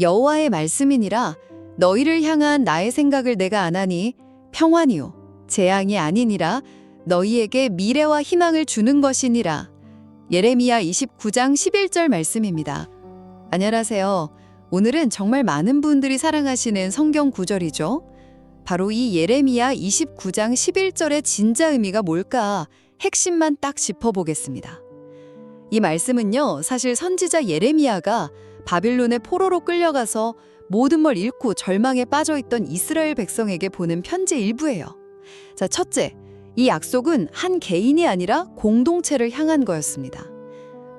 여호와의 말씀이니라. 너희를 향한 나의 생각을 내가 아나니 평안이요 재앙이 아니니라. 너희에게 미래와 희망을 주는 것이니라. 예레미야 29장 11절 말씀입니다. 안녕하세요. 오늘은 정말 많은 분들이 사랑하시는 성경 구절이죠. 바로 이 예레미야 29장 11절의 진짜 의미가 뭘까 핵심만 딱 짚어보겠습니다. 이 말씀은요, 사실 선지자 예레미야가 바빌론의 포로로 끌려가서 모든 걸 잃고 절망에 빠져있던 이스라엘 백성에게 보낸 편지 일부예요. 자, 첫째, 이 약속은 한 개인이 아니라 공동체를 향한 거였습니다.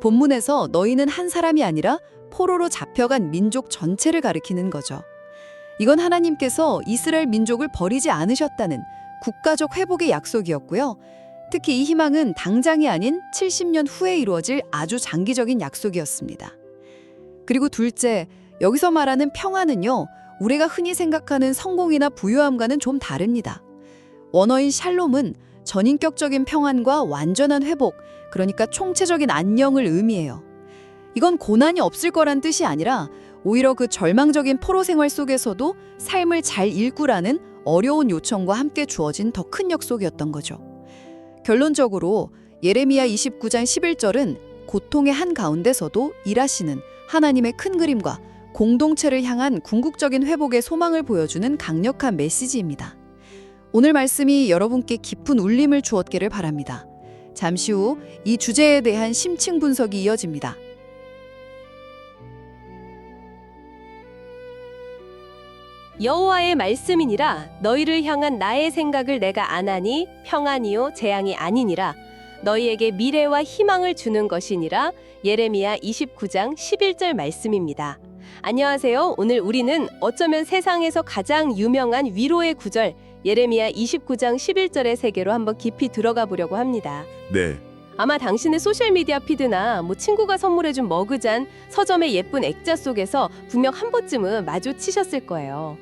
본문에서 너희는 한 사람이 아니라 포로로 잡혀간 민족 전체를 가리키는 거죠. 이건 하나님께서 이스라엘 민족을 버리지 않으셨다는 국가적 회복의 약속이었고요. 특히 이 희망은 당장이 아닌 70년 후에 이루어질 아주 장기적인 약속이었습니다. 그리고 둘째, 여기서 말하는 평안은요, 우리가 흔히 생각하는 성공이나 부유함과는 좀 다릅니다. 원어인 샬롬은 전인격적인 평안과 완전한 회복, 그러니까 총체적인 안녕을 의미해요. 이건 고난이 없을 거란 뜻이 아니라 오히려 그 절망적인 포로 생활 속에서도 삶을 잘 일구라는 어려운 요청과 함께 주어진 더 큰 약속이었던 거죠. 결론적으로 예레미야 29장 11절은 고통의 한가운데서도 일하시는 하나님의 큰 그림과 공동체를 향한 궁극적인 회복의 소망을 보여주는 강력한 메시지입니다. 오늘 말씀이 여러분께 깊은 울림을 주었기를 바랍니다. 잠시 후 이 주제에 대한 심층 분석이 이어집니다. 여호와의 말씀이니라. 너희를 향한 나의 생각을 내가 아나니 평안이요 재앙이 아니니라. 너희에게 미래와 희망을 주는 것이니라. 예레미야 29장 11절 말씀입니다. 안녕하세요. 오늘 우리는 어쩌면 세상에서 가장 유명한 위로의 구절 예레미야 29장 11절의 세계로 한번 깊이 들어가 보려고 합니다. 네, 아마 당신의 소셜미디어 피드나 친구가 선물해준 머그잔, 서점의 예쁜 액자 속에서 분명 한 번쯤은 마주치셨을 거예요.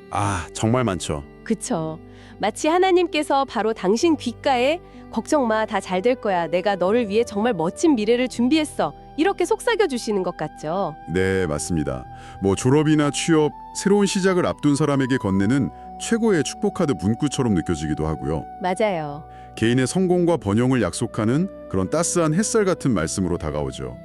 정말 많죠. 그쵸. 마치 하나님께서 바로 당신 귓가에 걱정 마, 다 잘 될 거야. 내가 너를 위해 정말 멋진 미래를 준비했어. 이렇게 속삭여 주시는 것 같죠. 네, 맞습니다. 졸업이나 취업, 새로운 시작을 앞둔 사람에게 건네는 최고의 축복카드 문구처럼 느껴지기도 하고요. 맞아요. 개인의 성공과 번영을 약속하는 그런 따스한 햇살 같은 말씀으로 다가오죠.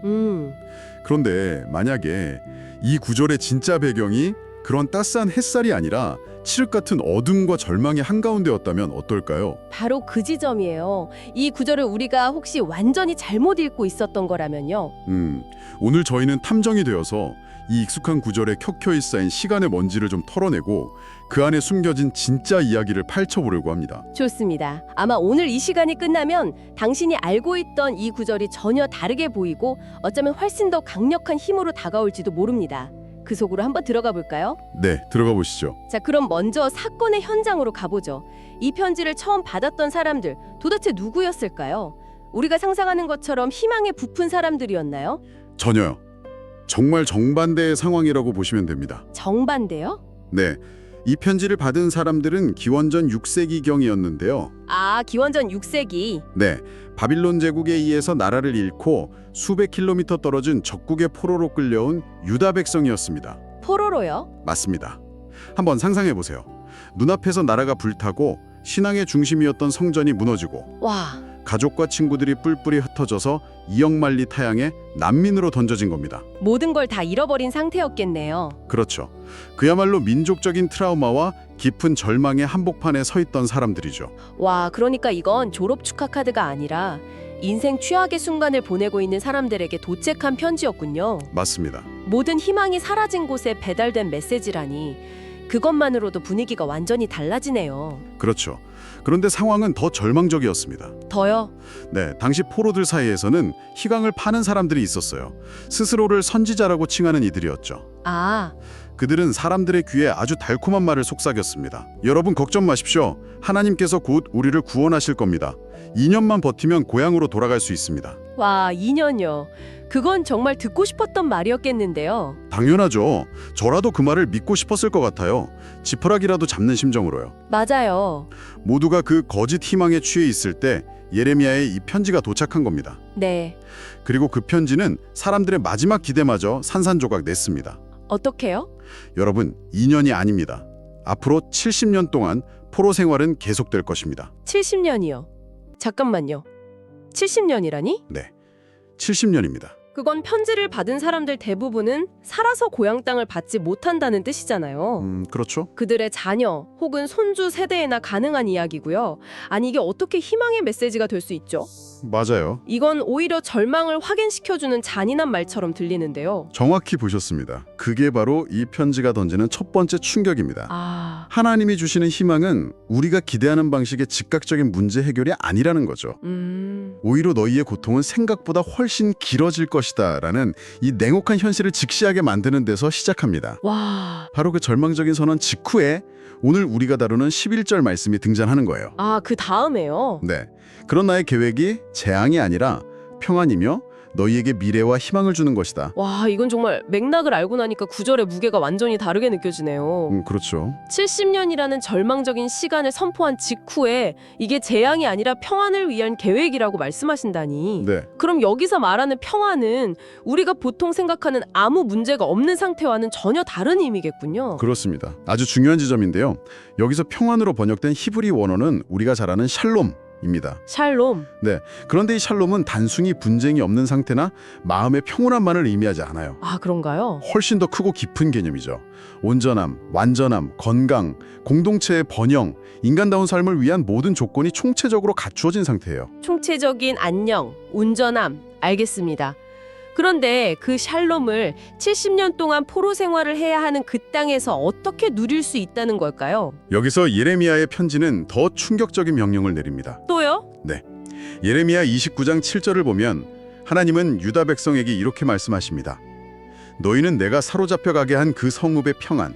그런데 만약에 이 구절의 진짜 배경이 그런 따스한 햇살이 아니라 칠흑 같은 어둠과 절망의 한가운데였다면 어떨까요? 바로 그 지점이에요. 이 구절을 우리가 혹시 완전히 잘못 읽고 있었던 거라면요. 오늘 저희는 탐정이 되어서 이 익숙한 구절에 켜켜이 쌓인 시간의 먼지를 좀 털어내고 그 안에 숨겨진 진짜 이야기를 파헤쳐보려고 합니다. 좋습니다. 아마 오늘 이 시간이 끝나면 당신이 알고 있던 이 구절이 전혀 다르게 보이고 어쩌면 훨씬 더 강력한 힘으로 다가올지도 모릅니다. 그 속으로 한번 들어가 볼까요? 네, 들어가 보시죠. 자, 그럼 먼저 사건의 현장으로 가보죠. 이 편지를 처음 받았던 사람들, 도대체 누구였을까요? 우리가 상상하는 것처럼 희망에 부푼 사람들이었나요? 전혀요. 정말 정반대의 상황이라고 보시면 됩니다. 정반대요? 네, 이 편지를 받은 사람들은 기원전 6세기경이었는데요. 기원전 6세기. 네, 바빌론 제국에 의해서 나라를 잃고 수백 킬로미터 떨어진 적국의 포로로 끌려온 유다 백성이었습니다. 포로로요? 맞습니다. 한번 상상해 보세요. 눈앞에서 나라가 불타고 신앙의 중심이었던 성전이 무너지고 와, 가족과 친구들이 뿔뿔이 흩어져서 이역만리 타양에 난민으로 던져진 겁니다. 모든 걸 다 잃어버린 상태였겠네요. 그렇죠. 그야말로 민족적인 트라우마와 깊은 절망의 한복판에 서 있던 사람들이죠. 와, 그러니까 이건 졸업 축하 카드가 아니라 인생 최악의 순간을 보내고 있는 사람들에게 도책한 편지였군요. 맞습니다. 모든 희망이 사라진 곳에 배달된 메시지라니 그것만으로도 분위기가 완전히 달라지네요. 그렇죠. 그런데 상황은 더 절망적이었습니다. 더요? 네, 당시 포로들 사이에서는 희망을 파는 사람들이 있었어요. 스스로를 선지자라고 칭하는 이들이었죠. 그들은 사람들의 귀에 아주 달콤한 말을 속삭였습니다. 여러분 걱정 마십시오. 하나님께서 곧 우리를 구원하실 겁니다. 2년만 버티면 고향으로 돌아갈 수 있습니다. 와, 2년요. 그건 정말 듣고 싶었던 말이었겠는데요. 당연하죠. 저라도 그 말을 믿고 싶었을 것 같아요. 지푸라기라도 잡는 심정으로요. 맞아요. 모두가 그 거짓 희망에 취해 있을 때 예레미야의 이 편지가 도착한 겁니다. 네. 그리고 그 편지는 사람들의 마지막 기대마저 산산조각 냈습니다. 어떻게요? 여러분, 2년이 아닙니다. 앞으로 70년 동안 포로 생활은 계속될 것입니다. 70년이요. 잠깐만요. 70년이라니? 네, 70년입니다. 그건 편지를 받은 사람들 대부분은 살아서 고향 땅을 받지 못한다는 뜻이잖아요. 그렇죠. 그들의 자녀 혹은 손주 세대에나 가능한 이야기고요. 아니 이게 어떻게 희망의 메시지가 될 수 있죠? 맞아요. 이건 오히려 절망을 확인시켜주는 잔인한 말처럼 들리는데요. 정확히 보셨습니다. 그게 바로 이 편지가 던지는 첫 번째 충격입니다. 아, 하나님이 주시는 희망은 우리가 기대하는 방식의 즉각적인 문제 해결이 아니라는 거죠. 오히려 너희의 고통은 생각보다 훨씬 길어질 것이다라는 이 냉혹한 현실을 직시하게 만드는 데서 시작합니다. 와, 바로 그 절망적인 선언 직후에 오늘 우리가 다루는 11절 말씀이 등장하는 거예요. 아, 그 다음에요. 네, 그런 나의 계획이 재앙이 아니라 평안이며 너희에게 미래와 희망을 주는 것이다. 와, 이건 정말 맥락을 알고 나니까 구절의 무게가 완전히 다르게 느껴지네요. 그렇죠. 70년이라는 절망적인 시간을 선포한 직후에 이게 재앙이 아니라 평안을 위한 계획이라고 말씀하신다니. 네, 그럼 여기서 말하는 평안은 우리가 보통 생각하는 아무 문제가 없는 상태와는 전혀 다른 의미겠군요. 그렇습니다. 아주 중요한 지점인데요. 여기서 평안으로 번역된 히브리 원어는 우리가 잘 아는 샬롬입니다. 샬롬. 네, 그런데 이 샬롬은 단순히 분쟁이 없는 상태나 마음의 평온함만을 의미하지 않아요. 아, 그런가요? 훨씬 더 크고 깊은 개념이죠. 온전함, 완전함, 건강, 공동체의 번영, 인간다운 삶을 위한 모든 조건이 총체적으로 갖추어진 상태예요. 총체적인 안녕, 온전함. 알겠습니다. 그런데 그 샬롬을 70년 동안 포로 생활을 해야 하는 그 땅에서 어떻게 누릴 수 있다는 걸까요? 여기서 예레미야의 편지는 더 충격적인 명령을 내립니다. 또요? 예레미야 29장 7절을 보면 하나님은 유다 백성에게 이렇게 말씀하십니다. 너희는 내가 사로잡혀 가게 한 그 성읍의 평안,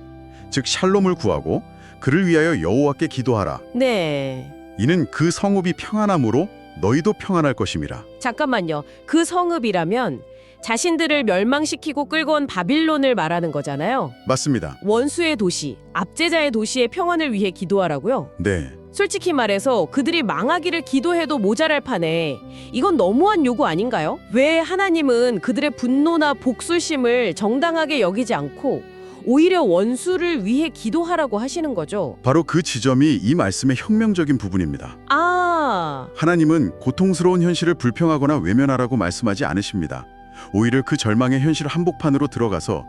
즉 샬롬을 구하고 그를 위하여 여호와께 기도하라. 네. 이는 그 성읍이 평안함으로 너희도 평안할 것임이라. 잠깐만요. 그 성읍이라면 자신들을 멸망시키고 끌고 온 바빌론을 말하는 거잖아요. 맞습니다. 원수의 도시, 압제자의 도시의 평안을 위해 기도하라고요? 네, 솔직히 말해서 그들이 망하기를 기도해도 모자랄 판에 이건 너무한 요구 아닌가요? 왜 하나님은 그들의 분노나 복수심을 정당하게 여기지 않고 오히려 원수를 위해 기도하라고 하시는 거죠? 바로 그 지점이 이 말씀의 혁명적인 부분입니다. 아, 하나님은 고통스러운 현실을 불평하거나 외면하라고 말씀하지 않으십니다. 오히려 그 절망의 현실 한복판으로 들어가서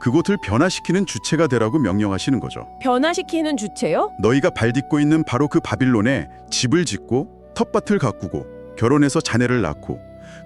그곳을 변화시키는 주체가 되라고 명령하시는 거죠. 변화시키는 주체요? 너희가 발딛고 있는 바로 그 바빌론에 집을 짓고 텃밭을 가꾸고 결혼해서 자녀를 낳고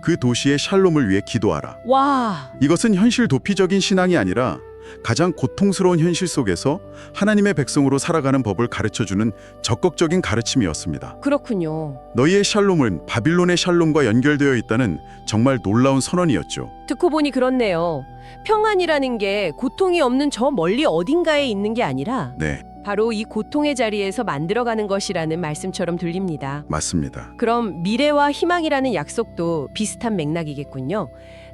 그 도시의 샬롬을 위해 기도하라. 와, 이것은 현실 도피적인 신앙이 아니라 가장 고통스러운 현실 속에서 하나님의 백성으로 살아가는 법을 가르쳐주는 적극적인 가르침이었습니다. 그렇군요. 너희의 샬롬은 바빌론의 샬롬과 연결되어 있다는 정말 놀라운 선언이었죠. 듣고 보니 그렇네요. 평안이라는 게 고통이 없는 저 멀리 어딘가에 있는 게 아니라 네, 바로 이 고통의 자리에서 만들어가는 것이라는 말씀처럼 들립니다. 맞습니다. 그럼 미래와 희망이라는 약속도 비슷한 맥락이겠군요.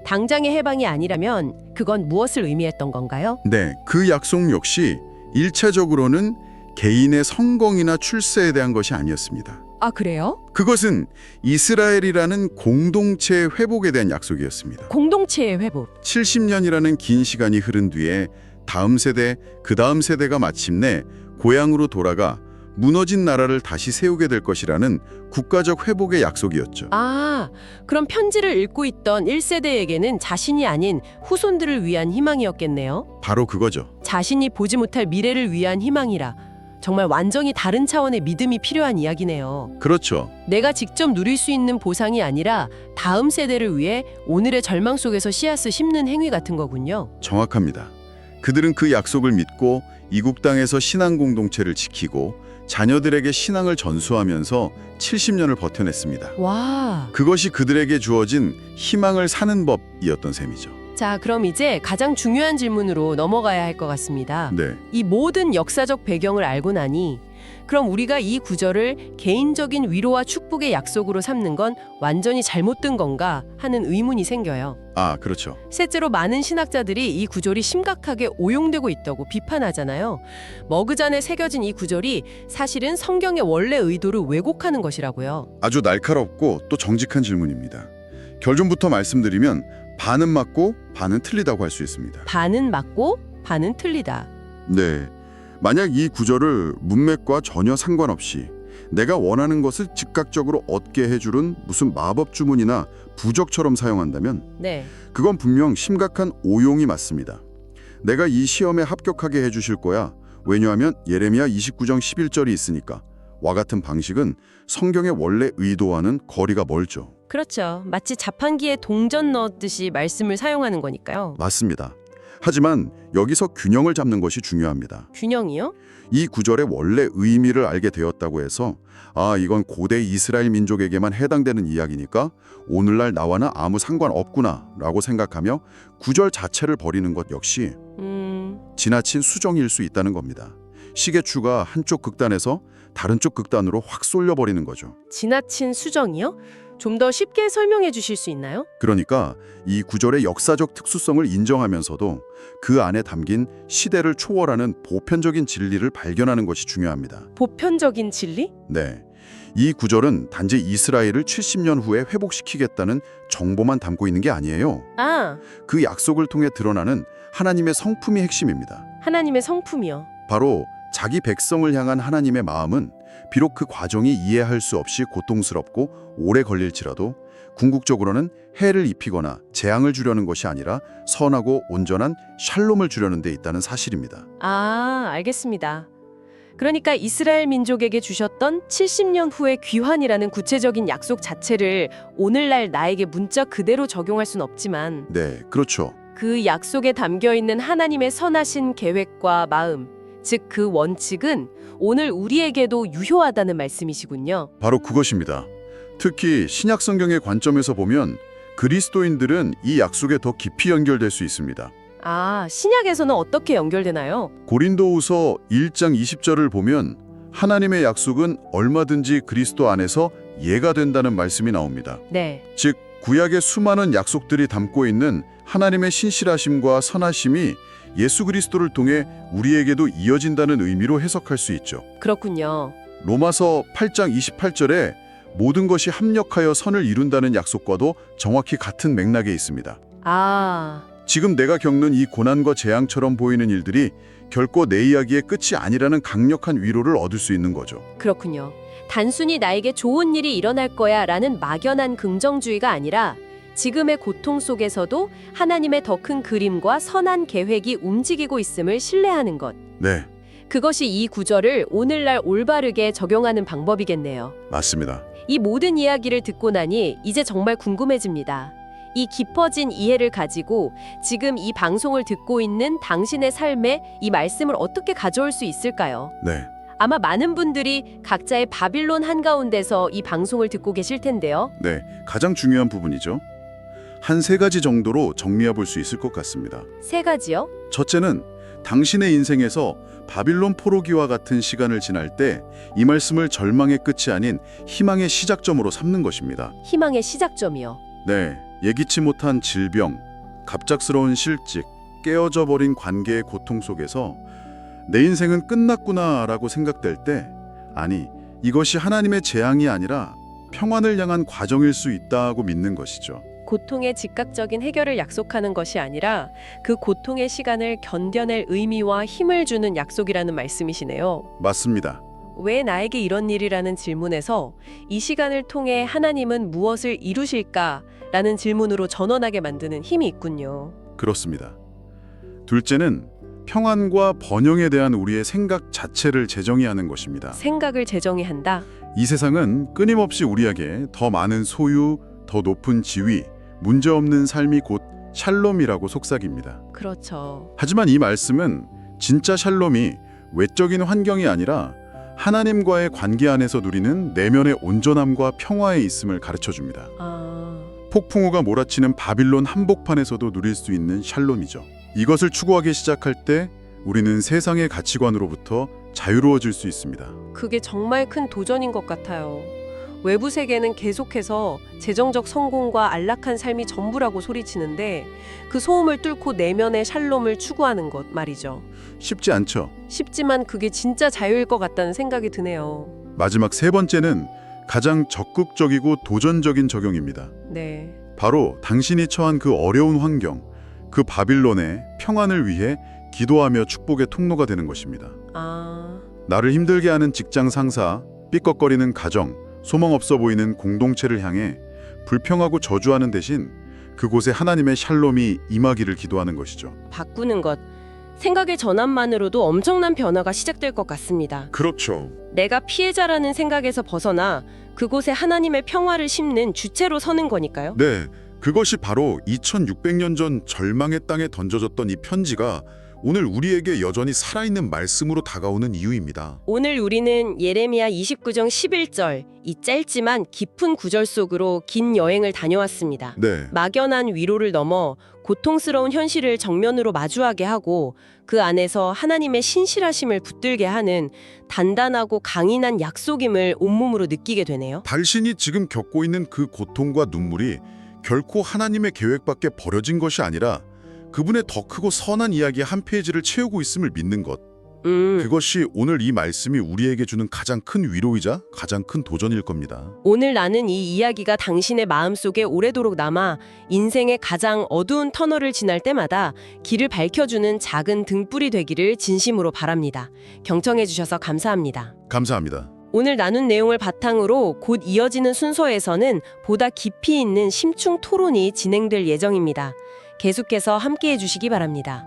당장의 해방이 아니라면 그건 무엇을 의미했던 건가요? 네, 그 약속 역시 일차적으로는 개인의 성공이나 출세에 대한 것이 아니었습니다. 아, 그래요? 그것은 이스라엘이라는 공동체의 회복에 대한 약속이었습니다. 공동체의 회복. 70년이라는 긴 시간이 흐른 뒤에 다음 세대, 그 다음 세대가 마침내 고향으로 돌아가 무너진 나라를 다시 세우게 될 것이라는 국가적 회복의 약속이었죠. 아, 그럼 편지를 읽고 있던 1세대에게는 자신이 아닌 후손들을 위한 희망이었겠네요. 바로 그거죠. 자신이 보지 못할 미래를 위한 희망이라 정말 완전히 다른 차원의 믿음이 필요한 이야기네요. 그렇죠. 내가 직접 누릴 수 있는 보상이 아니라 다음 세대를 위해 오늘의 절망 속에서 씨앗을 심는 행위 같은 거군요. 정확합니다. 그들은 그 약속을 믿고 이국 땅에서 신앙 공동체를 지키고 자녀들에게 신앙을 전수하면서 70년을 버텨냈습니다. 와. 그것이 그들에게 주어진 희망을 사는 법이었던 셈이죠. 자, 그럼 이제 가장 중요한 질문으로 넘어가야 할 것 같습니다. 네, 이 모든 역사적 배경을 알고 나니 그럼 우리가 이 구절을 개인적인 위로와 축복의 약속으로 삼는 건 완전히 잘못된 건가 하는 의문이 생겨요. 아, 그렇죠. 실제로 많은 신학자들이 이 구절이 심각하게 오용되고 있다고 비판하잖아요. 머그잔에 새겨진 이 구절이 사실은 성경의 원래 의도를 왜곡하는 것이라고요. 아주 날카롭고 또 정직한 질문입니다. 결론부터 말씀드리면 반은 맞고 반은 틀리다고 할 수 있습니다. 반은 맞고 반은 틀리다. 네. 만약 이 구절을 문맥과 전혀 상관없이 내가 원하는 것을 즉각적으로 얻게 해주는 무슨 마법 주문이나 부적처럼 사용한다면 네. 그건 분명 심각한 오용이 맞습니다. 내가 이 시험에 합격하게 해주실 거야. 왜냐하면 예레미야 29장 11절이 있으니까. 와 같은 방식은 성경의 원래 의도와는 거리가 멀죠. 그렇죠. 마치 자판기에 동전 넣었듯이 말씀을 사용하는 거니까요. 맞습니다. 하지만 여기서 균형을 잡는 것이 중요합니다. 균형이요? 이 구절의 원래 의미를 알게 되었다고 해서 이건 고대 이스라엘 민족에게만 해당되는 이야기니까 오늘날 나와는 아무 상관없구나 라고 생각하며 구절 자체를 버리는 것 역시 지나친 수정일 수 있다는 겁니다. 시계추가 한쪽 극단에서 다른 쪽 극단으로 확 쏠려버리는 거죠. 지나친 수정이요? 좀 더 쉽게 설명해 주실 수 있나요? 그러니까 이 구절의 역사적 특수성을 인정하면서도 그 안에 담긴 시대를 초월하는 보편적인 진리를 발견하는 것이 중요합니다. 보편적인 진리? 네. 이 구절은 단지 이스라엘을 70년 후에 회복시키겠다는 정보만 담고 있는 게 아니에요. 그 약속을 통해 드러나는 하나님의 성품이 핵심입니다. 하나님의 성품이요. 바로 자기 백성을 향한 하나님의 마음은 비록 그 과정이 이해할 수 없이 고통스럽고 오래 걸릴지라도 궁극적으로는 해를 입히거나 재앙을 주려는 것이 아니라 선하고 온전한 샬롬을 주려는 데 있다는 사실입니다. 알겠습니다. 그러니까 이스라엘 민족에게 주셨던 70년 후의 귀환이라는 구체적인 약속 자체를 오늘날 나에게 문자 그대로 적용할 순 없지만 네, 그렇죠. 그 약속에 담겨 있는 하나님의 선하신 계획과 마음, 즉 그 원칙은 오늘 우리에게도 유효하다는 말씀이시군요. 바로 그것입니다. 특히 신약 성경의 관점에서 보면 그리스도인들은 이 약속에 더 깊이 연결될 수 있습니다. 신약에서는 어떻게 연결되나요? 고린도후서 1장 20절을 보면 하나님의 약속은 얼마든지 그리스도 안에서 예가 된다는 말씀이 나옵니다. 네. 즉 구약의 수많은 약속들이 담고 있는 하나님의 신실하심과 선하심이 예수 그리스도를 통해 우리에게도 이어진다는 의미로 해석할 수 있죠. 그렇군요. 로마서 8장 28절에 모든 것이 합력하여 선을 이룬다는 약속과도 정확히 같은 맥락에 있습니다. 지금 내가 겪는 이 고난과 재앙처럼 보이는 일들이 결코 내 이야기의 끝이 아니라는 강력한 위로를 얻을 수 있는 거죠. 그렇군요. 단순히 나에게 좋은 일이 일어날 거야 라는 막연한 긍정주의가 아니라 지금의 고통 속에서도 하나님의 더 큰 그림과 선한 계획이 움직이고 있음을 신뢰하는 것. 네, 그것이 이 구절을 오늘날 올바르게 적용하는 방법이겠네요. 맞습니다. 이 모든 이야기를 듣고 나니 이제 정말 궁금해집니다. 이 깊어진 이해를 가지고 지금 이 방송을 듣고 있는 당신의 삶에 이 말씀을 어떻게 가져올 수 있을까요? 네, 아마 많은 분들이 각자의 바빌론 한가운데서 이 방송을 듣고 계실 텐데요. 네, 가장 중요한 부분이죠. 한 3가지 정도로 정리해 볼 수 있을 것 같습니다. 3가지요? 첫째는 당신의 인생에서 바빌론 포로기와 같은 시간을 지날 때 이 말씀을 절망의 끝이 아닌 희망의 시작점으로 삼는 것입니다. 희망의 시작점이요. 네, 예기치 못한 질병, 갑작스러운 실직, 깨어져 버린 관계의 고통 속에서 내 인생은 끝났구나라고 생각될 때 아니, 이것이 하나님의 재앙이 아니라 평안을 향한 과정일 수 있다고 믿는 것이죠. 고통의 즉각적인 해결을 약속하는 것이 아니라 그 고통의 시간을 견뎌낼 의미와 힘을 주는 약속이라는 말씀이시네요. 맞습니다. 왜 나에게 이런 일이라는 질문에서 이 시간을 통해 하나님은 무엇을 이루실까라는 질문으로 전환하게 만드는 힘이 있군요. 그렇습니다. 둘째는 평안과 번영에 대한 우리의 생각 자체를 재정의하는 것입니다. 생각을 재정의 한다? 이 세상은 끊임없이 우리에게 더 많은 소유, 더 높은 지위, 문제없는 삶이 곧 샬롬이라고 속삭입니다. 그렇죠. 하지만 이 말씀은 진짜 샬롬이 외적인 환경이 아니라 하나님과의 관계 안에서 누리는 내면의 온전함과 평화에 있음을 가르쳐줍니다. 폭풍우가 몰아치는 바빌론 한복판에서도 누릴 수 있는 샬롬이죠. 이것을 추구하기 시작할 때 우리는 세상의 가치관으로부터 자유로워질 수 있습니다. 그게 정말 큰 도전인 것 같아요. 외부 세계는 계속해서 재정적 성공과 안락한 삶이 전부라고 소리치는데 그 소음을 뚫고 내면의 샬롬을 추구하는 것 말이죠. 쉽지 않죠. 쉽지만 그게 진짜 자유일 것 같다는 생각이 드네요. 마지막 3번째는 가장 적극적이고 도전적인 적용입니다. 네. 바로 당신이 처한 그 어려운 환경, 그 바빌론의 평안을 위해 기도하며 축복의 통로가 되는 것입니다. 아, 나를 힘들게 하는 직장 상사, 삐걱거리는 가정, 소망 없어 보이는 공동체를 향해 불평하고 저주하는 대신 그곳에 하나님의 샬롬이 임하기를 기도하는 것이죠. 바꾸는 것. 생각의 전환만으로도 엄청난 변화가 시작될 것 같습니다. 그렇죠. 내가 피해자라는 생각에서 벗어나 그곳에 하나님의 평화를 심는 주체로 서는 거니까요. 네, 그것이 바로 2600년 전 절망의 땅에 던져졌던 이 편지가 오늘 우리에게 여전히 살아있는 말씀으로 다가오는 이유입니다. 오늘 우리는 예레미야 29장 11절, 이 짧지만 깊은 구절 속으로 긴 여행을 다녀왔습니다. 네, 막연한 위로를 넘어 고통스러운 현실을 정면으로 마주하게 하고 그 안에서 하나님의 신실하심을 붙들게 하는 단단하고 강인한 약속임을 온몸으로 느끼게 되네요. 당신이 지금 겪고 있는 그 고통과 눈물이 결코 하나님의 계획 밖에 버려진 것이 아니라 그분의 더 크고 선한 이야기 한 페이지를 채우고 있음을 믿는 것. 그것이 오늘 이 말씀이 우리에게 주는 가장 큰 위로이자 가장 큰 도전일 겁니다. 오늘 나는 이 이야기가 당신의 마음속에 오래도록 남아 인생의 가장 어두운 터널을 지날 때마다 길을 밝혀주는 작은 등불이 되기를 진심으로 바랍니다. 경청해 주셔서 감사합니다. 감사합니다. 오늘 나눈 내용을 바탕으로 곧 이어지는 순서에서는 보다 깊이 있는 심층 토론이 진행될 예정입니다. 계속해서 함께해 주시기 바랍니다.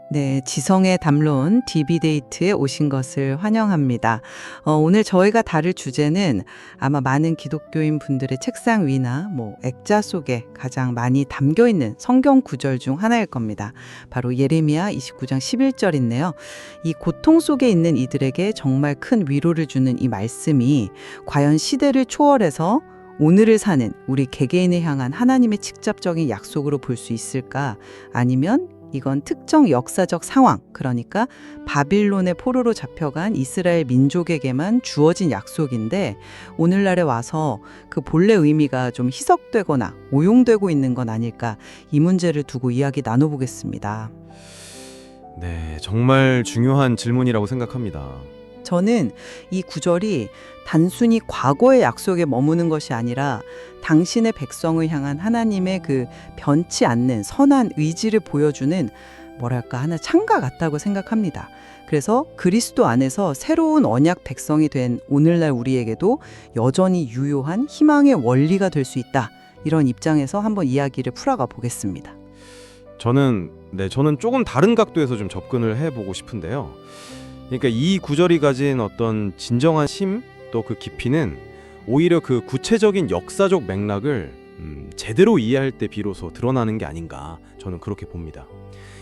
네, 지성의 담론 DB데이트에 오신 것을 환영합니다. 오늘 저희가 다룰 주제는 아마 많은 기독교인 분들의 책상 위나 액자 속에 가장 많이 담겨있는 성경 구절 중 하나일 겁니다. 바로 예레미야 29장 11절인데요. 이 고통 속에 있는 이들에게 정말 큰 위로를 주는 이 말씀이 과연 시대를 초월해서 오늘을 사는 우리 개개인을 향한 하나님의 직접적인 약속으로 볼 수 있을까? 아니면 이건 특정 역사적 상황, 그러니까 바빌론의 포로로 잡혀간 이스라엘 민족에게만 주어진 약속인데 오늘날에 와서 그 본래 의미가 좀 희석되거나 오용되고 있는 건 아닐까, 이 문제를 두고 이야기 나눠보겠습니다. 네, 정말 중요한 질문이라고 생각합니다. 저는 이 구절이 단순히 과거의 약속에 머무는 것이 아니라 당신의 백성을 향한 하나님의 그 변치 않는 선한 의지를 보여주는 하나 창가 같다고 생각합니다. 그래서 그리스도 안에서 새로운 언약 백성이 된 오늘날 우리에게도 여전히 유효한 희망의 원리가 될 수 있다. 이런 입장에서 한번 이야기를 풀어가 보겠습니다. 저는 조금 다른 각도에서 좀 접근을 해보고 싶은데요. 그러니까 이 구절이 가진 어떤 진정한 심, 또 그 깊이는 오히려 그 구체적인 역사적 맥락을 제대로 이해할 때 비로소 드러나는 게 아닌가, 저는 그렇게 봅니다.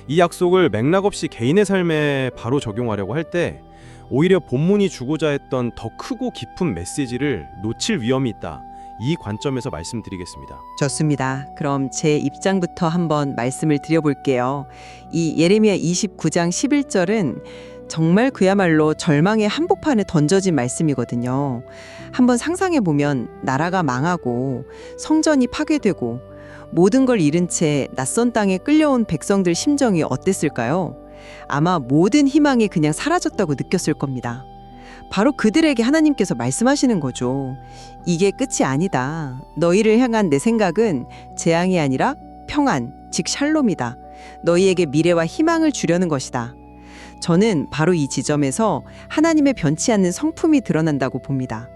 이 약속을 맥락 없이 개인의 삶에 바로 적용하려고 할 때 오히려 본문이 주고자 했던 더 크고 깊은 메시지를 놓칠 위험이 있다. 이 관점에서 말씀드리겠습니다. 좋습니다. 그럼 제 입장부터 한번 말씀을 드려볼게요. 이 예레미야 29장 11절은 정말 그야말로 절망의 한복판에 던져진 말씀이거든요. 한번 상상해보면 나라가 망하고 성전이 파괴되고 모든 걸 잃은 채 낯선 땅에 끌려온 백성들 심정이 어땠을까요? 아마 모든 희망이 그냥 사라졌다고 느꼈을 겁니다. 바로 그들에게 하나님께서 말씀하시는 거죠. 이게 끝이 아니다. 너희를 향한 내 생각은 재앙이 아니라 평안, 즉 샬롬이다. 너희에게 미래와 희망을 주려는 것이다. 저는 바로 이 지점에서 하나님의 변치 않는 성품이 드러난다고 봅니다.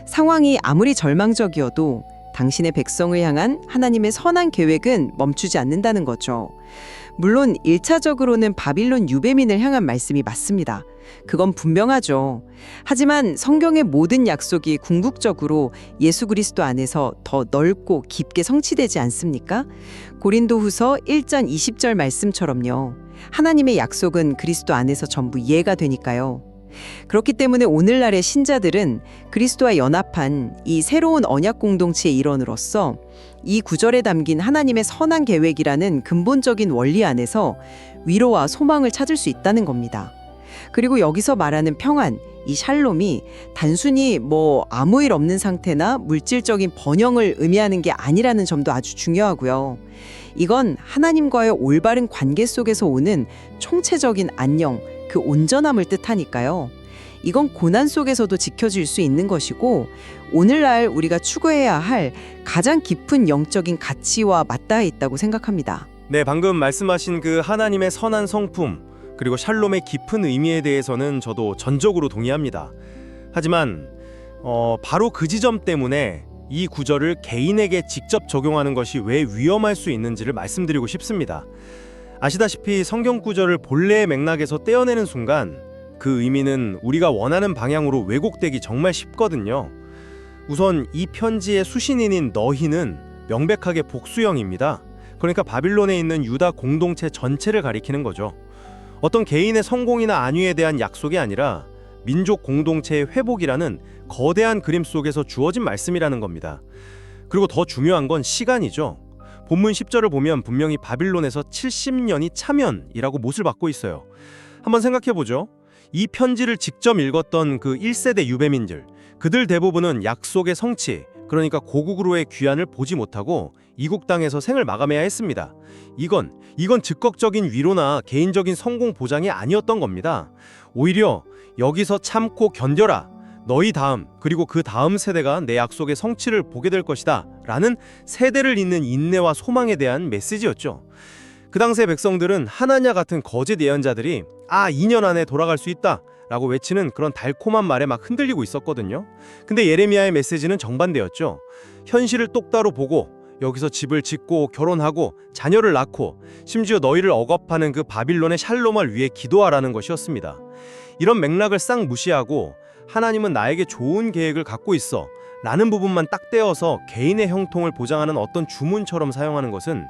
상황이 아무리 절망적이어도 당신의 백성을 향한 하나님의 선한 계획은 멈추지 않는다는 거죠. 물론 1차적으로는 바빌론 유배민을 향한 말씀이 맞습니다. 그건 분명하죠. 하지만 성경의 모든 약속이 궁극적으로 예수 그리스도 안에서 더 넓고 깊게 성취되지 않습니까? 고린도후서 1장 20절 말씀처럼요. 하나님의 약속은 그리스도 안에서 전부 이해가 되니까요. 그렇기 때문에 오늘날의 신자들은 그리스도와 연합한 이 새로운 언약 공동체의 일원으로서 이 구절에 담긴 하나님의 선한 계획이라는 근본적인 원리 안에서 위로와 소망을 찾을 수 있다는 겁니다. 그리고 여기서 말하는 평안, 이 샬롬이 단순히 아무 일 없는 상태나 물질적인 번영을 의미하는 게 아니라는 점도 아주 중요하고요. 이건 하나님과의 올바른 관계 속에서 오는 총체적인 안녕, 그 온전함을 뜻하니까요. 이건 고난 속에서도 지켜질 수 있는 것이고 오늘날 우리가 추구해야 할 가장 깊은 영적인 가치와 맞닿아 있다고 생각합니다. 네, 방금 말씀하신 그 하나님의 선한 성품 그리고 샬롬의 깊은 의미에 대해서는 저도 전적으로 동의합니다. 하지만 바로 그 지점 때문에 이 구절을 개인에게 직접 적용하는 것이 왜 위험할 수 있는지를 말씀드리고 싶습니다. 아시다시피 성경 구절을 본래의 맥락에서 떼어내는 순간 그 의미는 우리가 원하는 방향으로 왜곡되기 정말 쉽거든요. 우선 이 편지의 수신인인 너희는 명백하게 복수형입니다. 그러니까 바빌론에 있는 유다 공동체 전체를 가리키는 거죠. 어떤 개인의 성공이나 안위에 대한 약속이 아니라 민족 공동체의 회복이라는 거대한 그림 속에서 주어진 말씀이라는 겁니다. 그리고 더 중요한 건 시간이죠. 본문 10절을 보면 분명히 바빌론에서 70년이 차면이라고 못을 받고 있어요. 한번 생각해보죠. 이 편지를 직접 읽었던 그 1세대 유배민들, 그들 대부분은 약속의 성취, 그러니까 고국으로의 귀환을 보지 못하고 이국 땅에서 생을 마감해야 했습니다. 이건 즉각적인 위로나 개인적인 성공 보장이 아니었던 겁니다. 오히려 여기서 참고 견뎌라. 너희 다음 그리고 그 다음 세대가 내 약속의 성취를 보게 될 것이다 라는 세대를 잇는 인내와 소망에 대한 메시지였죠. 그 당시의 백성들은 하나냐 같은 거짓 예언자들이 2년 안에 돌아갈 수 있다 라고 외치는 그런 달콤한 말에 막 흔들리고 있었거든요. 근데 예레미야의 메시지는 정반대였죠. 현실을 똑바로 보고 여기서 집을 짓고 결혼하고 자녀를 낳고 심지어 너희를 억압하는 그 바빌론의 샬롬을 위해 기도하라는 것이었습니다. 이런 맥락을 싹 무시하고 하나님은 나에게 좋은 계획을 갖고 있어 라는 부분만 딱 떼어서 개인의 형통을 보장하는 어떤 주문처럼 사용하는 것은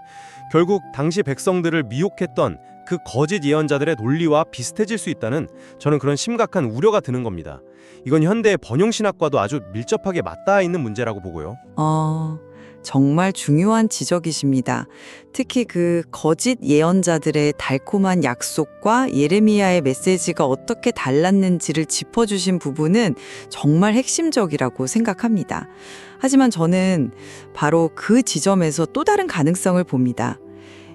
결국 당시 백성들을 미혹했던 그 거짓 예언자들의 논리와 비슷해질 수 있다는 저는 그런 심각한 우려가 드는 겁니다. 이건 현대의 번영신학과도 아주 밀접하게 맞닿아 있는 문제라고 보고요. 정말 중요한 지적이십니다. 특히 그 거짓 예언자들의 달콤한 약속과 예레미야의 메시지가 어떻게 달랐는지를 짚어주신 부분은 정말 핵심적이라고 생각합니다. 하지만 저는 바로 그 지점에서 또 다른 가능성을 봅니다.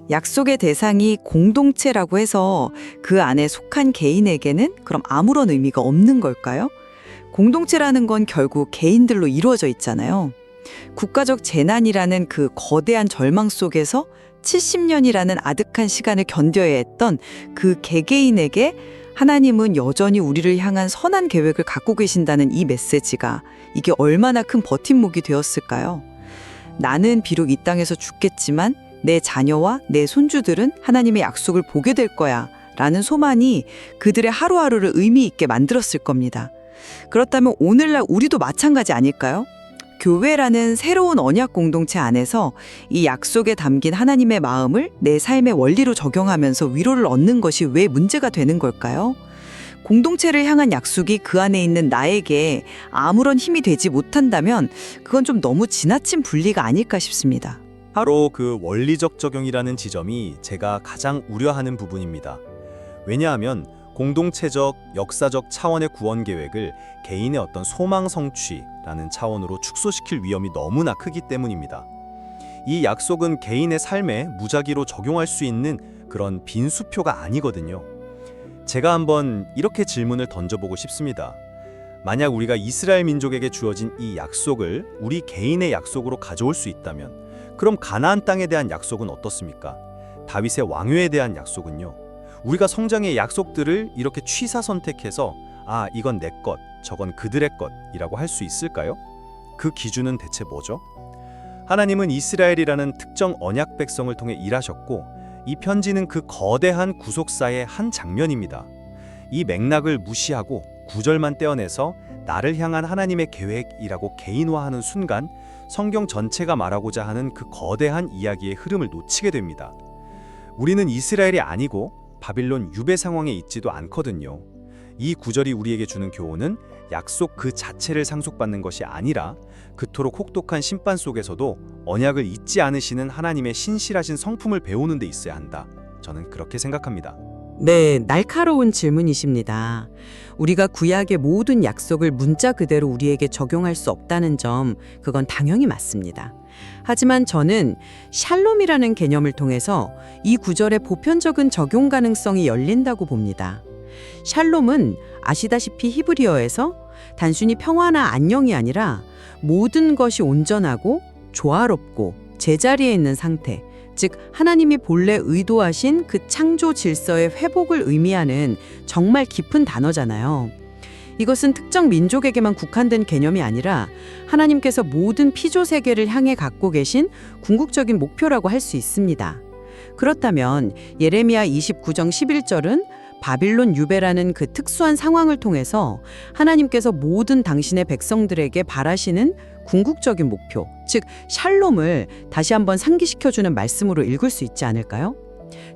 약속의 대상이 공동체라고 해서 그 안에 속한 개인에게는 그럼 아무런 의미가 없는 걸까요? 공동체라는 건 결국 개인들로 이루어져 있잖아요. 국가적 재난이라는 그 거대한 절망 속에서 70년이라는 아득한 시간을 견뎌야 했던 그 개개인에게 하나님은 여전히 우리를 향한 선한 계획을 갖고 계신다는 이 메시지가 이게 얼마나 큰 버팀목이 되었을까요? 나는 비록 이 땅에서 죽겠지만 내 자녀와 내 손주들은 하나님의 약속을 보게 될 거야 라는 소망이 그들의 하루하루를 의미 있게 만들었을 겁니다. 그렇다면 오늘날 우리도 마찬가지 아닐까요? 교회라는 새로운 언약 공동체 안에서 이 약속에 담긴 하나님의 마음을 내 삶의 원리로 적용하면서 위로를 얻는 것이 왜 문제가 되는 걸까요? 공동체를 향한 약속이 그 안에 있는 나에게 아무런 힘이 되지 못한다면 그건 좀 너무 지나친 분리가 아닐까 싶습니다. 바로 그 원리적 적용이라는 지점이 제가 가장 우려하는 부분입니다. 왜냐하면 공동체적, 역사적 차원의 구원 계획을 개인의 어떤 소망 성취라는 차원으로 축소시킬 위험이 너무나 크기 때문입니다. 이 약속은 개인의 삶에 무작위로 적용할 수 있는 그런 빈 수표가 아니거든요. 제가 한번 이렇게 질문을 던져보고 싶습니다. 만약 우리가 이스라엘 민족에게 주어진 이 약속을 우리 개인의 약속으로 가져올 수 있다면 그럼 가나안 땅에 대한 약속은 어떻습니까? 다윗의 왕위에 대한 약속은요? 우리가 성장의 약속들을 이렇게 취사 선택해서 이건 내 것, 저건 그들의 것이라고 할 수 있을까요? 그 기준은 대체 뭐죠? 하나님은 이스라엘이라는 특정 언약 백성을 통해 일하셨고 이 편지는 그 거대한 구속사의 한 장면입니다. 이 맥락을 무시하고 구절만 떼어내서 나를 향한 하나님의 계획이라고 개인화하는 순간 성경 전체가 말하고자 하는 그 거대한 이야기의 흐름을 놓치게 됩니다. 우리는 이스라엘이 아니고 바빌론 유배 상황에 있지도 않거든요. 이 구절이 우리에게 주는 교훈은 약속 그 자체를 상속받는 것이 아니라 그토록 혹독한 심판 속에서도 언약을 잊지 않으시는 하나님의 신실하신 성품을 배우는 데 있어야 한다. 저는 그렇게 생각합니다. 네, 날카로운 질문이십니다. 우리가 구약의 모든 약속을 문자 그대로 우리에게 적용할 수 없다는 점, 그건 당연히 맞습니다. 하지만 저는 샬롬이라는 개념을 통해서 이 구절의 보편적인 적용 가능성이 열린다고 봅니다. 샬롬은 아시다시피 히브리어에서 단순히 평화나 안녕이 아니라 모든 것이 온전하고 조화롭고 제자리에 있는 상태, 즉 하나님이 본래 의도하신 그 창조 질서의 회복을 의미하는 정말 깊은 단어잖아요. 이것은 특정 민족에게만 국한된 개념이 아니라 하나님께서 모든 피조 세계를 향해 갖고 계신 궁극적인 목표라고 할 수 있습니다. 그렇다면 예레미야 29장 11절은 바빌론 유배라는 그 특수한 상황을 통해서 하나님께서 모든 당신의 백성들에게 바라시는 궁극적인 목표, 즉 샬롬을 다시 한번 상기시켜주는 말씀으로 읽을 수 있지 않을까요?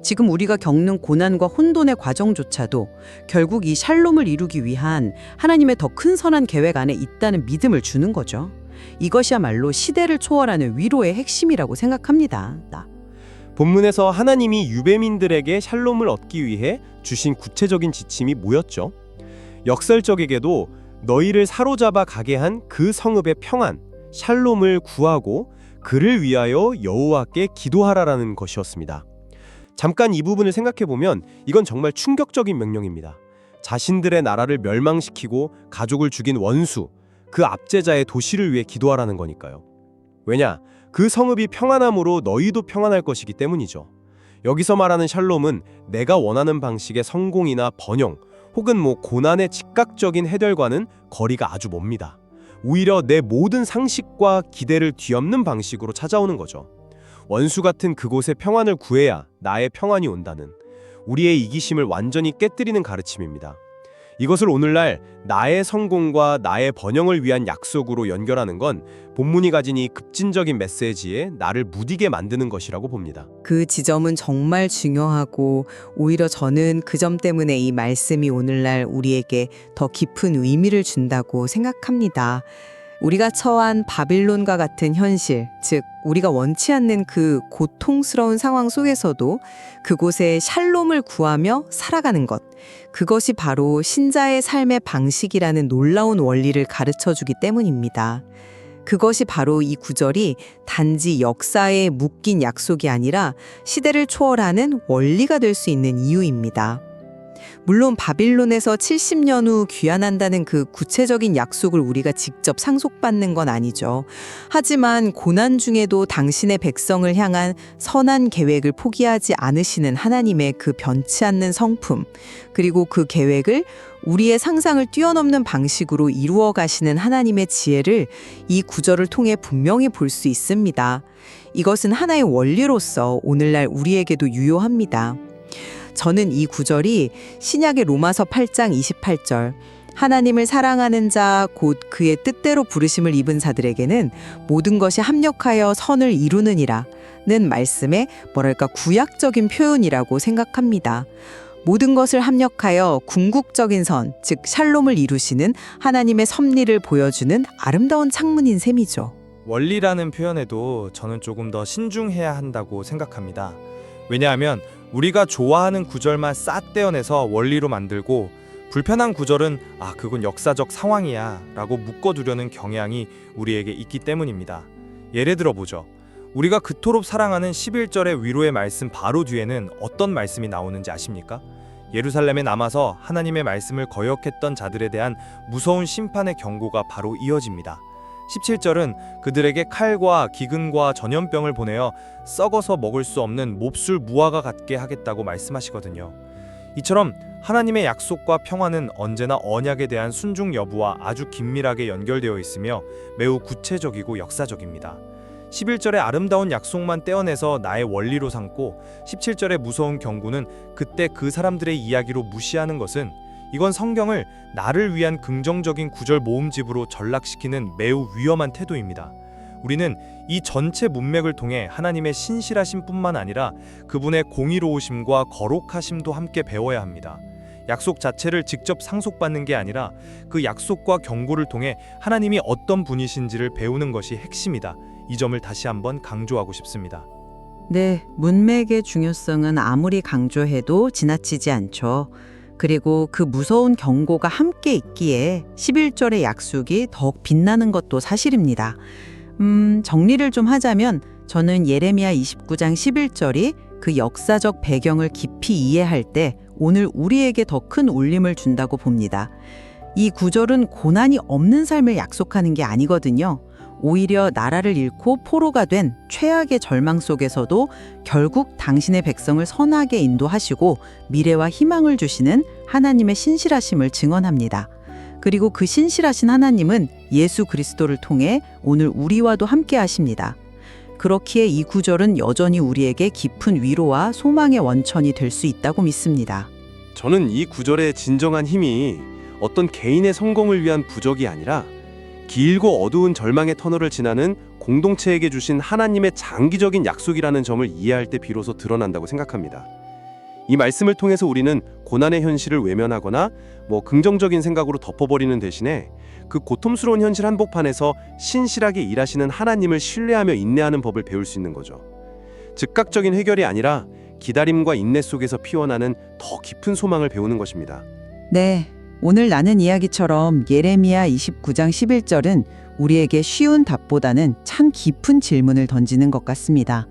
지금 우리가 겪는 고난과 혼돈의 과정조차도 결국 이 샬롬을 이루기 위한 하나님의 더 큰 선한 계획 안에 있다는 믿음을 주는 거죠. 이것이야말로 시대를 초월하는 위로의 핵심이라고 생각합니다. 본문에서 하나님이 유배민들에게 샬롬을 얻기 위해 주신 구체적인 지침이 뭐였죠? 역설적에게도 너희를 사로잡아 가게 한 그 성읍의 평안, 샬롬을 구하고 그를 위하여 여호와께 기도하라라는 것이었습니다. 잠깐 이 부분을 생각해보면 이건 정말 충격적인 명령입니다. 자신들의 나라를 멸망시키고 가족을 죽인 원수, 그 압제자의 도시를 위해 기도하라는 거니까요. 왜냐? 그 성읍이 평안함으로 너희도 평안할 것이기 때문이죠. 여기서 말하는 샬롬은 내가 원하는 방식의 성공이나 번영, 혹은 고난의 즉각적인 해결과는 거리가 아주 멉니다. 오히려 내 모든 상식과 기대를 뒤엎는 방식으로 찾아오는 거죠. 원수 같은 그곳의 평안을 구해야 나의 평안이 온다는 우리의 이기심을 완전히 깨뜨리는 가르침입니다. 이것을 오늘날 나의 성공과 나의 번영을 위한 약속으로 연결하는 건 본문이 가진 이 급진적인 메시지에 나를 무디게 만드는 것이라고 봅니다. 그 지점은 정말 중요하고 오히려 저는 그 점 때문에 이 말씀이 오늘날 우리에게 더 깊은 의미를 준다고 생각합니다. 우리가 처한 바빌론과 같은 현실, 즉 우리가 원치 않는 그 고통스러운 상황 속에서도 그곳에 샬롬을 구하며 살아가는 것, 그것이 바로 신자의 삶의 방식이라는 놀라운 원리를 가르쳐주기 때문입니다. 그것이 바로 이 구절이 단지 역사에 묶인 약속이 아니라 시대를 초월하는 원리가 될 수 있는 이유입니다. 물론 바빌론에서 70년 후 귀환한다는 그 구체적인 약속을 우리가 직접 상속받는 건 아니죠. 하지만 고난 중에도 당신의 백성을 향한 선한 계획을 포기하지 않으시는 하나님의 그 변치 않는 성품, 그리고 그 계획을 우리의 상상을 뛰어넘는 방식으로 이루어 가시는 하나님의 지혜를 이 구절을 통해 분명히 볼 수 있습니다. 이것은 하나의 원리로서 오늘날 우리에게도 유효합니다. 저는 이 구절이 신약의 로마서 8장 28절 하나님을 사랑하는 자 곧 그의 뜻대로 부르심을 입은 자들에게는 모든 것이 합력하여 선을 이루느니라 는 말씀의 구약적인 표현이라고 생각합니다. 모든 것을 합력하여 궁극적인 선, 즉 샬롬을 이루시는 하나님의 섭리를 보여주는 아름다운 창문인 셈이죠. 원리라는 표현에도 저는 조금 더 신중해야 한다고 생각합니다. 왜냐하면 우리가 좋아하는 구절만 싹 떼어내서 원리로 만들고 불편한 구절은 그건 역사적 상황이야 라고 묶어두려는 경향이 우리에게 있기 때문입니다. 예를 들어 보죠. 우리가 그토록 사랑하는 11절의 위로의 말씀 바로 뒤에는 어떤 말씀이 나오는지 아십니까? 예루살렘에 남아서 하나님의 말씀을 거역했던 자들에 대한 무서운 심판의 경고가 바로 이어집니다. 17절은 그들에게 칼과 기근과 전염병을 보내어 썩어서 먹을 수 없는 몹술 무화과 같게 하겠다고 말씀하시거든요. 이처럼 하나님의 약속과 평화는 언제나 언약에 대한 순종 여부와 아주 긴밀하게 연결되어 있으며 매우 구체적이고 역사적입니다. 11절의 아름다운 약속만 떼어내서 나의 원리로 삼고 17절의 무서운 경고는 그때 그 사람들의 이야기로 무시하는 것은 이건 성경을 나를 위한 긍정적인 구절 모음집으로 전락시키는 매우 위험한 태도입니다. 우리는 이 전체 문맥을 통해 하나님의 신실하심 뿐만 아니라 그분의 공의로우심과 거룩하심도 함께 배워야 합니다. 약속 자체를 직접 상속받는 게 아니라 그 약속과 경고를 통해 하나님이 어떤 분이신지를 배우는 것이 핵심이다. 이 점을 다시 한번 강조하고 싶습니다. 네, 문맥의 중요성은 아무리 강조해도 지나치지 않죠. 그리고 그 무서운 경고가 함께 있기에 11절의 약속이 더욱 빛나는 것도 사실입니다. 정리를 좀 하자면 저는 예레미야 29장 11절이 그 역사적 배경을 깊이 이해할 때 오늘 우리에게 더 큰 울림을 준다고 봅니다. 이 구절은 고난이 없는 삶을 약속하는 게 아니거든요. 오히려 나라를 잃고 포로가 된 최악의 절망 속에서도 결국 당신의 백성을 선하게 인도하시고 미래와 희망을 주시는 하나님의 신실하심을 증언합니다. 그리고 그 신실하신 하나님은 예수 그리스도를 통해 오늘 우리와도 함께 하십니다. 그렇기에 이 구절은 여전히 우리에게 깊은 위로와 소망의 원천이 될 수 있다고 믿습니다. 저는 이 구절의 진정한 힘이 어떤 개인의 성공을 위한 부적이 아니라 길고 어두운 절망의 터널을 지나는 공동체에게 주신 하나님의 장기적인 약속이라는 점을 이해할 때 비로소 드러난다고 생각합니다. 이 말씀을 통해서 우리는 고난의 현실을 외면하거나 긍정적인 생각으로 덮어버리는 대신에 그 고통스러운 현실 한복판에서 신실하게 일하시는 하나님을 신뢰하며 인내하는 법을 배울 수 있는 거죠. 즉각적인 해결이 아니라 기다림과 인내 속에서 피어나는 더 깊은 소망을 배우는 것입니다. 네, 오늘 나눈 이야기처럼 예레미야 29장 11절은 우리에게 쉬운 답보다는 참 깊은 질문을 던지는 것 같습니다.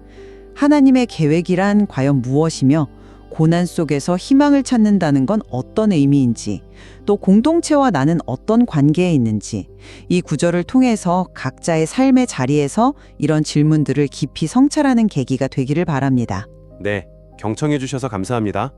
하나님의 계획이란 과연 무엇이며 고난 속에서 희망을 찾는다는 건 어떤 의미인지, 또 공동체와 나는 어떤 관계에 있는지, 이 구절을 통해서 각자의 삶의 자리에서 이런 질문들을 깊이 성찰하는 계기가 되기를 바랍니다. 네, 경청해 주셔서 감사합니다.